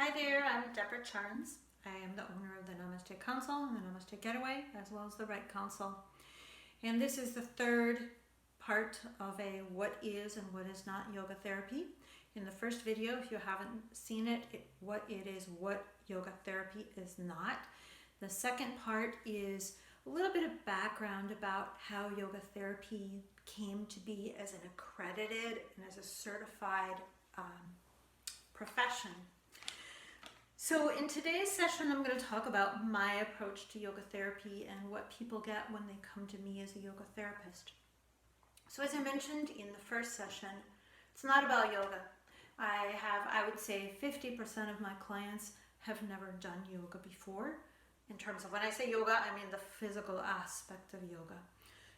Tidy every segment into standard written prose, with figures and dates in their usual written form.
Hi there, I'm Deborah Charns. I am the owner of the Namaste Counsel and the Namaste Getaway, as well as the Right Counsel. And this is the third part of a what is and what is not yoga therapy. In the first video, if you haven't seen it, what it is, what yoga therapy is not. The second part is a little bit of background about how yoga therapy came to be as an accredited and as a certified profession. So in today's session, I'm going to talk about my approach to yoga therapy and what people get when they come to me as a yoga therapist. So as I mentioned in the first session, it's not about yoga. I would say 50% of my clients have never done yoga before. In terms of when I say yoga, I mean the physical aspect of yoga.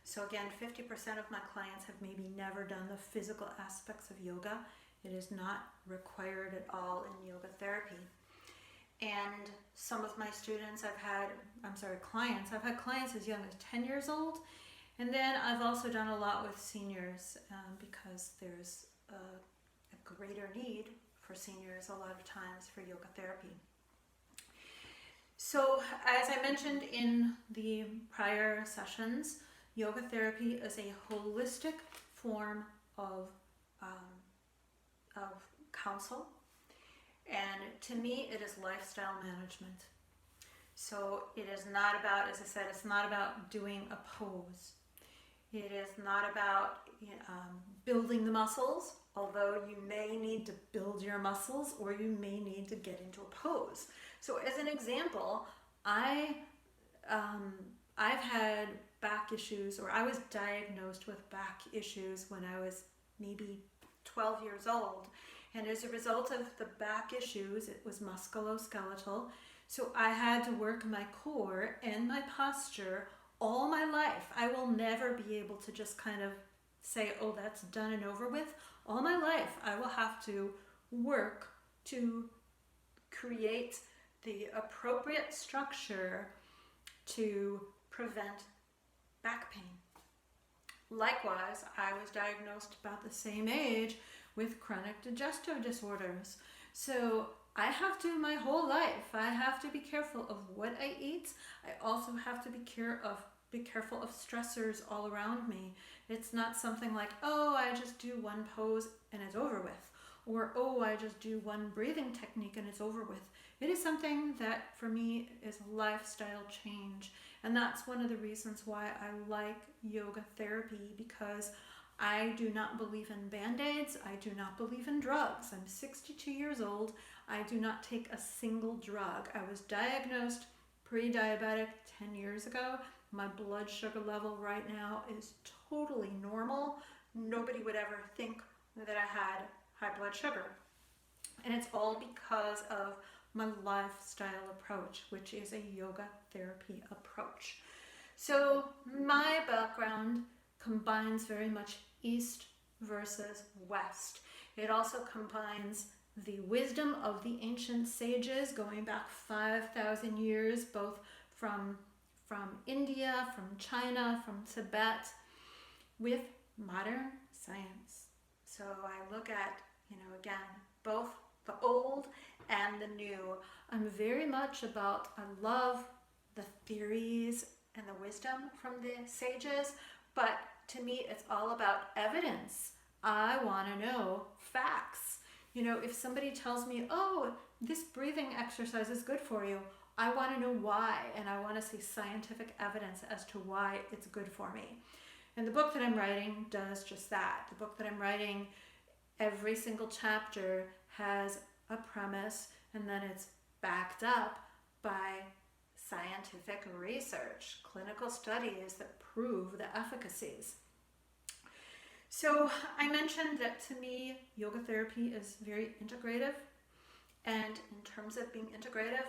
So again, 50% of my clients have maybe never done the physical aspects of yoga. It is not required at all in yoga therapy. And some of my students I've had clients as young as 10 years old. And then I've also done a lot with seniors because there's a greater need for seniors a lot of times for yoga therapy. So as I mentioned in the prior sessions, yoga therapy is a holistic form of counsel. And to me, it is lifestyle management. So it is not about, as I said, it's not about doing a pose. It is not about building the muscles, although you may need to build your muscles or you may need to get into a pose. So as an example, I've had back issues, or I was diagnosed with back issues when I was maybe 12 years old. And as a result of the back issues, it was musculoskeletal. So I had to work my core and my posture all my life. I will never be able to just kind of say, oh, that's done and over with. All my life, I will have to work to create the appropriate structure to prevent back pain. Likewise, I was diagnosed about the same age with chronic digestive disorders. So I have to, my whole life, I have to be careful of what I eat. I also have to be careful of stressors all around me. It's not something like, oh, I just do one pose and it's over with. Or, oh, I just do one breathing technique and it's over with. It is something that for me is a lifestyle change. And that's one of the reasons why I like yoga therapy, because I do not believe in Band-Aids. I do not believe in drugs. I'm 62 years old. I do not take a single drug. I was diagnosed pre-diabetic 10 years ago. My blood sugar level right now is totally normal. Nobody would ever think that I had high blood sugar. And it's all because of my lifestyle approach, which is a yoga therapy approach. So my background combines very much East versus West. It also combines the wisdom of the ancient sages going back 5,000 years, both from India, from China, from Tibet, with modern science. So I look at, again, both the old and the new. I'm very much about, I love the theories and the wisdom from the sages, but to me, it's all about evidence. I want to know facts. If somebody tells me, oh, this breathing exercise is good for you, I want to know why, and I want to see scientific evidence as to why it's good for me. And the book that I'm writing does just that. The book that I'm writing, every single chapter has a premise, and then it's backed up by scientific research, clinical studies that prove the efficacies. So I mentioned that to me, yoga therapy is very integrative. And in terms of being integrative,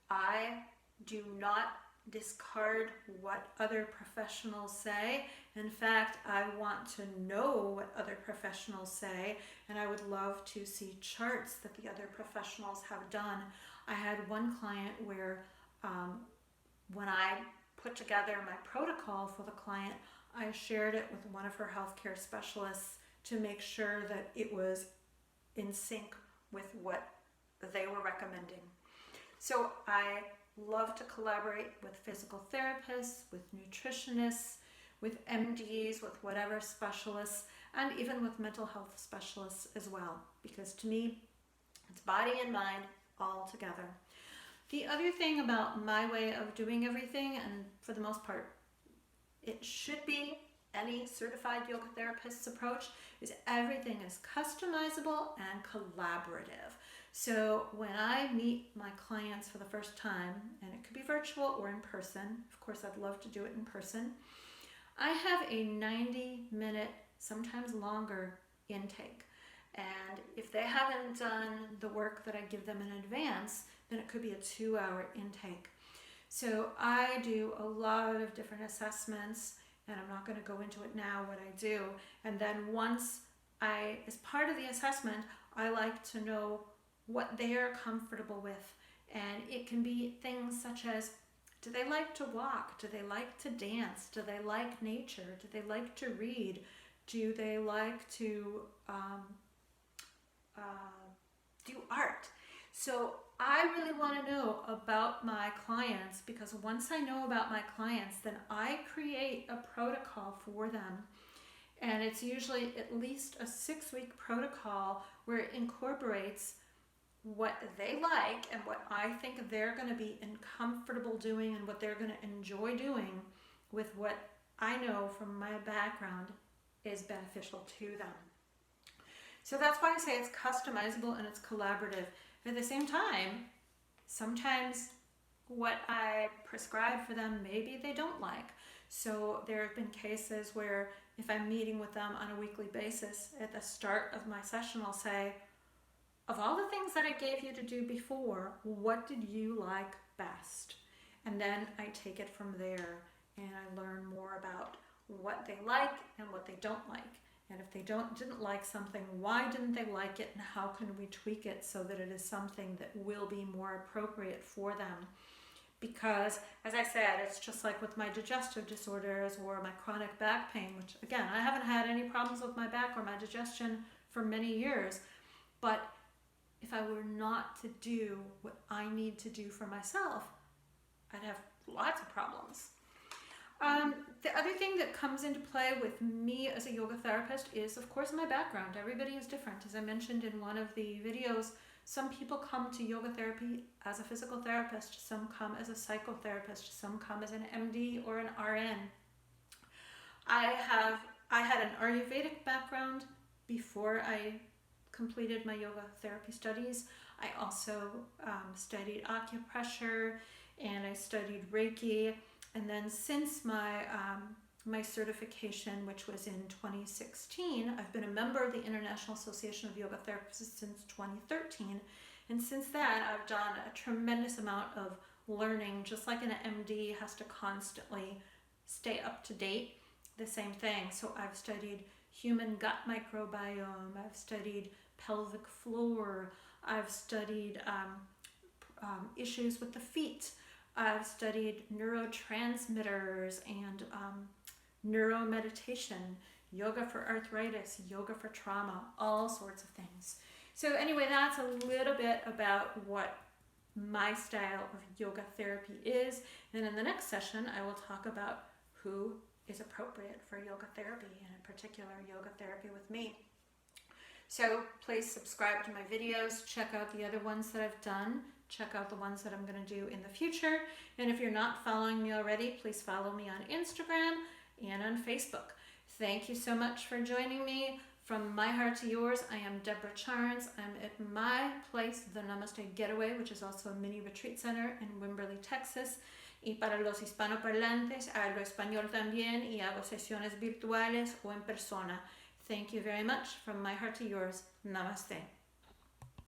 I do not discard what other professionals say. In fact, I want to know what other professionals say, and I would love to see charts that the other professionals have done. I had one client where when I put together my protocol for the client, I shared it with one of her healthcare specialists to make sure that it was in sync with what they were recommending. So I love to collaborate with physical therapists, with nutritionists, with MDs, with whatever specialists, and even with mental health specialists as well, because to me, it's body and mind all together. The other thing about my way of doing everything, and for the most part, it should be any certified yoga therapist's approach, is everything is customizable and collaborative. So when I meet my clients for the first time, and it could be virtual or in person, of course I'd love to do it in person, I have a 90-minute, sometimes longer intake. And if they haven't done the work that I give them in advance, then it could be a 2-hour intake. So I do a lot of different assessments, and I'm not going to go into it now what I do. And then once as part of the assessment, I like to know what they are comfortable with. And it can be things such as, do they like to walk? Do they like to dance? Do they like nature? Do they like to read? Do they like to do art? So I really want to know about my clients, because once I know about my clients, then I create a protocol for them. And it's usually at least a 6-week protocol where it incorporates what they like and what I think they're going to be comfortable doing and what they're going to enjoy doing with what I know from my background is beneficial to them. So that's why I say it's customizable and it's collaborative. At the same time, sometimes what I prescribe for them, maybe they don't like. So there have been cases where if I'm meeting with them on a weekly basis, at the start of my session, I'll say, of all the things that I gave you to do before, what did you like best? And then I take it from there and I learn more about what they like and what they don't like. And if they didn't like something, why didn't they like it, and how can we tweak it so that it is something that will be more appropriate for them? Because, as I said, it's just like with my digestive disorders or my chronic back pain, which again, I haven't had any problems with my back or my digestion for many years. But if I were not to do what I need to do for myself, I'd have lots of problems. The other thing that comes into play with me as a yoga therapist is, of course, my background. Everybody is different. As I mentioned in one of the videos, some people come to yoga therapy as a physical therapist, some come as a psychotherapist, some come as an MD or an RN. I had an Ayurvedic background before I completed my yoga therapy studies. I also studied acupressure and I studied Reiki. And then since my certification, which was in 2016, I've been a member of the International Association of Yoga Therapists since 2013. And since then, I've done a tremendous amount of learning, just like an MD has to constantly stay up to date, the same thing. So I've studied human gut microbiome, I've studied pelvic floor, I've studied issues with the feet, I've studied neurotransmitters and neuromeditation, yoga for arthritis, yoga for trauma, all sorts of things. So anyway, that's a little bit about what my style of yoga therapy is. And in the next session, I will talk about who is appropriate for yoga therapy, and in particular, yoga therapy with me. So please subscribe to my videos, check out the other ones that I've done, check out the ones that I'm going to do in the future. And if you're not following me already, please follow me on Instagram and on Facebook. Thank you so much for joining me. From my heart to yours, I am Deborah Charnes. I'm at my place, the Namaste Getaway, which is also a mini retreat center in Wimberley, Texas. Y para los hispanoparlantes, hablo español también y hago sesiones virtuales o en persona. Thank you very much. From my heart to yours, Namaste.